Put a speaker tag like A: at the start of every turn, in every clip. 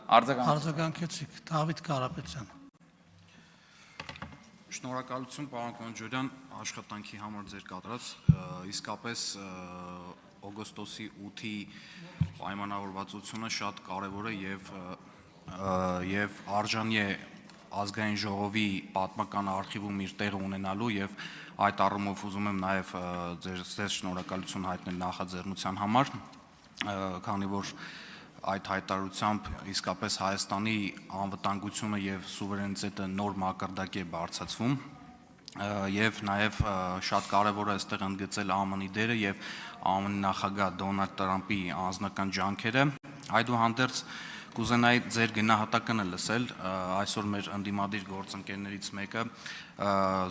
A: Արձագանքեցիք, Դավիթ Կարապետյան։
B: Շնորհակալություն, պարոն Կոնջորյան, աշխատանքի համար ձեր կատարած, իսկապես օգոստոսի 8-ի պայմանավորվածությունը շատ կարևոր է եւ արժանի է ազգային ժողովի պատմական արխիվում իր տեղը ունենալու եւ այդ առումով ուզում եմ նաեւ ձեր շնորհակալություն հայտնել նախաձեռնության համար, քանի որ այդ հայտարարությամբ իսկապես Հայաստանի անվտանգությունը եւ սուվերենիտետը նոր մակարդակի է բարձրացվում եւ նաեւ շատ կարեւոր է այստեղ ընդգծել ԱՄՆ-ի դերը եւ ԱՄՆ նախագահ Դոնալդ Տրամփի անձնական ջանքերը, այդուհանդերձ կուզենայի ձեր գնահատականը լսել, այսօր մեր ընդդիմադիր գործընկերներից մեկը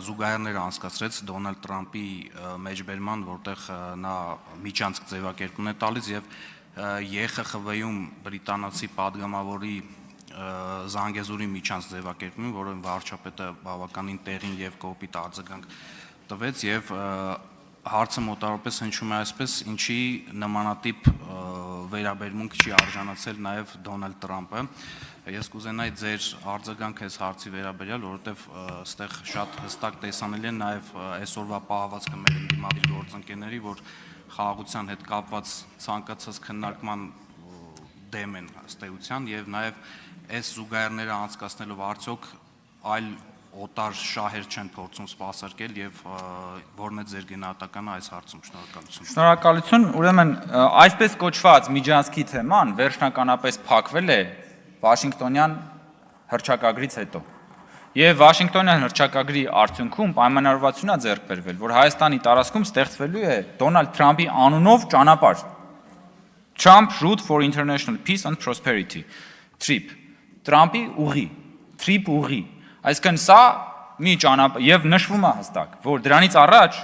B: զուգահեռներ անցկացրեց Դոնալդ Տրամփի մեջբերման, որտեղ նա միջանցք ձևակերպում է տալիս եւ ԵԽԽՎ-ում բրիտանացի падգամավորի Զանգեզուրի միջանց ձևակերպում, որը վարչապետը բավականին տեղին եւ կոպիտ արձագանք տվեց եւ հարցը մոտավորապես հնչում է այսպես, ինչի նմանատիպ վերաբերմունք չի արժանացել նաեւ Դոնալդ Տրամփը։ Ես կուզենայի ձեր արձագանքը այս հարցի վերաբերյալ, որովհետեւ այստեղ շատ հստակ տեսանելի է նաեւ այսօրվա պահվածքը մեր ընդդիմադիր գործընկերների, որ խաղաղության հետ կապված ցանկացած քննարկման դեմ են ըստ էության եւ նաեւ այս զուգահեռները անցկացնելով արդյոք այլ օտար շահեր չեն փորձում սպասարկել եւ որն է ձեր գնահատականը այս հարցում։ Շնորհակալություն։
C: Շնորհակալություն, ուրեմն այսպես կոչված միջանցքի թեման վերջնականապես փակվել է Վաշինգտոնյան հռչակագրից հետո։ Եվ Վաշինգտոնյան հռչակագրի արդյունքում պայմանավորվածություն է ձեռք բերվել, որ Հայաստանի տարածքում ստեղծվելու է Դոնալդ Թրամփի անունով ճանապարհ։ Trump Route for International Peace and Prosperity, TRIP, Տրամփի ուղի, TRIP ուղի։ Այսինքն սա մի ճանապարհ եւ նշվում է հստակ, որ դրանից առաջ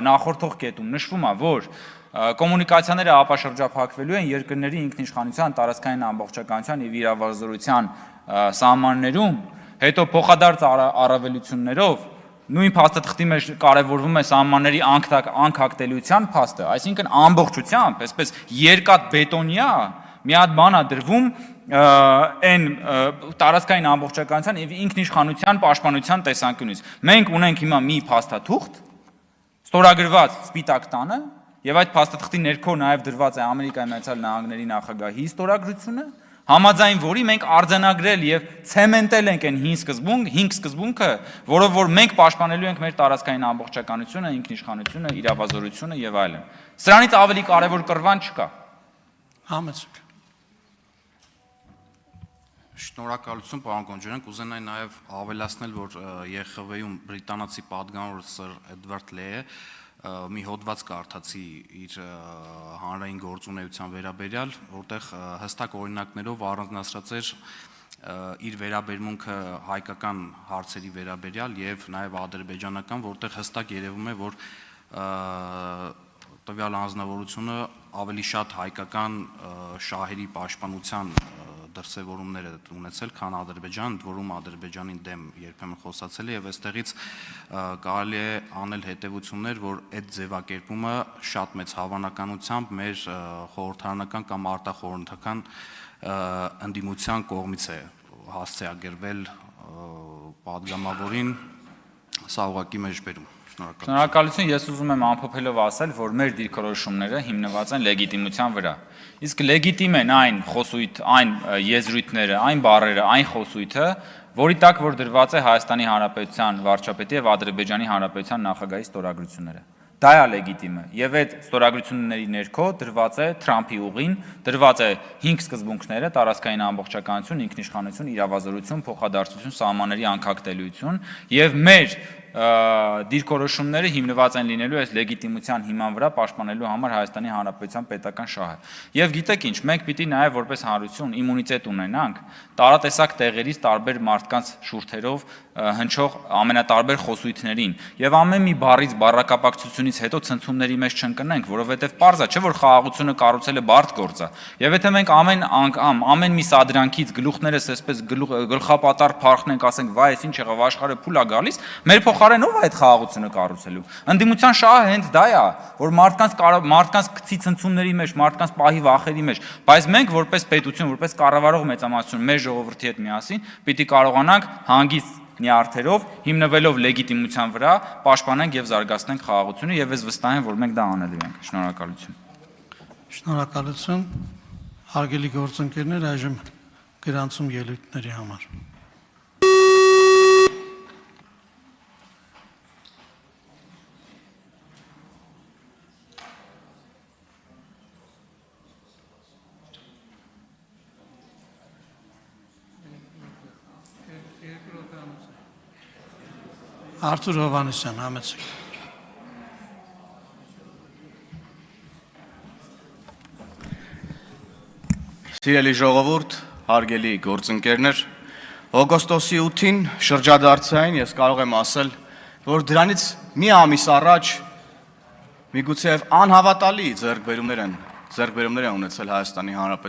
C: նախորդող կետում նշվում է, որ կոմունիկացիաները ապաշրջափակվելու են երկրների ինքնիշխանության, տարածքային ամբողջականության եւ իրավազորության սահմաններում, հետո փոխադարձ առավելություններով նույն փաստաթղթի մեջ կարևորվում է սահմանների անքակտելիության փաստը, այսինքն ամբողջությամբ, այսպես երկաթ բետոնյա մի հատ բան է դրվում այն տարածքային ամբողջականության եւ ինքնիշխանության պաշտպանության տեսանկյունից։ Մենք ունենք հիմա մի փաստաթուղթ, ստորագրված Սպիտակ տանը, եւ այդ փաստաթղթի ներքո նաեւ դրված է Ամերիկայի Միացյալ Նահանգների նախագահի ստորագրությունը, համաձայն որի մենք արձանագրել եւ ցեմենտել ենք այն հին սկզբունքը, որով որ մենք պաշտպանելու ենք մեր տարածքային ամբողջականությունը, ինքնիշխանությունը, իրավազորությունը եւ այլն։ Սրանից ավելի կարեւոր կռվան չկա։
A: Համեցեք։
B: Շնորհակալություն, պարոն Կոնջորյան, կուզենայի նաեւ ավելացնել, որ ԵԽՎ-ում բրիտանացի падգամավոր Սր Էդվարդ Լեյը մի հոդված կարդացի իր հանրային գործունեության վերաբերյալ, որտեղ հստակ օրինակներով առանձնացրած էր իր վերաբերմունքը հայկական հարցերի վերաբերյալ եւ նաեւ ադրբեջանական, որտեղ հստակ երևում է, որ տվյալ անձնավորությունը ավելի շատ հայկական շահերի պաշտպանության դրսևորումներ է ունեցել, քան Ադրբեջան, որում Ադրբեջանին դեմ երբեմն խոսացել է եւ այստեղից կարելի է անել հետեւություններ, որ այդ ձևակերպումը շատ մեծ հավանականությամբ մեր խորհրդարանական կամ արտախորհրդական ընդդիմության կողմից է հասցեագրվել падգամավորին, սա ուղղակի մեջբերում։
C: Շնորհակալություն, ես ուզում եմ ամփոփելով ասել, որ մեր դիրքորոշումները հիմնված են լեգիտիմության վրա։ Իսկ լեգիտիմ են այն խոսույթ, այն եզրույթները, այն բառերը, այն խոսույթը, որի տակ որ դրված է Հայաստանի Հանրապետության վարչապետի եւ Ադրբեջանի Հանրապետության նախագահի ստորագրությունները։ Դա է լեգիտիմը եւ այդ ստորագրությունների ներքո դրված է Թրամփի ուղին, դրված է 5 սկզբունքները՝ տարածքային ամբողջականություն, ինքնիշխանություն, իրավազորություն, փոխադարձություն, սահմանների անկախտելիություն եւ մեր դիրքորոշումները հիմնված են լինելու այս լեգիտիմության հիման վրա պաշտպանելու համար Հայաստանի Հանրապետության պետական շահը։ Եվ գիտեք ինչ, մենք պիտի նաև որպես հանրություն իմունիտետ ունենանք տարատեսակ տեղերից տարբեր մարդկանց շուրթերով հնչող ամենատարբեր խոսույթներին եւ ամեն մի բառից բառակապակցությունից հետո ցնցումների մեջ չընկնենք, որովհետեւ պարզ է, չէ՞ որ խաղաղությունը կառուցելը բարդ գործ է։ Եվ եթե մենք ամեն անգամ, ամեն մի սադրանքից գլուխներս այսպես գլխապատառ փարխնենք, ասենք, վայ, այս ինչ եղավ, աշխարհը փուլ է գալիս, մեր փոխարեն ով է այդ խաղաղությունը կառուցելու։ Ընդդիմության շահը հենց դա է, որ մարդկանց գցի ցնցումների մեջ, մարդկանց պահի վախերի մեջ, բայց մենք որպես պետություն, որպես կառավարող մեծամասնություն մեր ժողովրդի հետ միասին պիտի կարողանանք հանգիստ նյարդերով, հիմնվելով լեգիտիմության վրա, պաշտպանենք եւ զարգացնենք խաղաղությունը եւ ես վստահ եմ, որ մենք դա անելու ենք։ Շնորհակալություն։
A: Շնորհակալություն։ Հարգելի գործընկերներ, այժմ գրանցում ելույթների համար։ Արթուր Հովհաննիսյան, համեցեք։
D: Սիրելի ժողովուրդ, հարգելի գործընկերներ, օգոստոսի 8-ին շրջադարձային ես կարող եմ ասել, որ դրանից մի ամիս առաջ միգուցե անհավատալի ձեռքբերումներ են ունեցել Հայաստանի Հանրապետության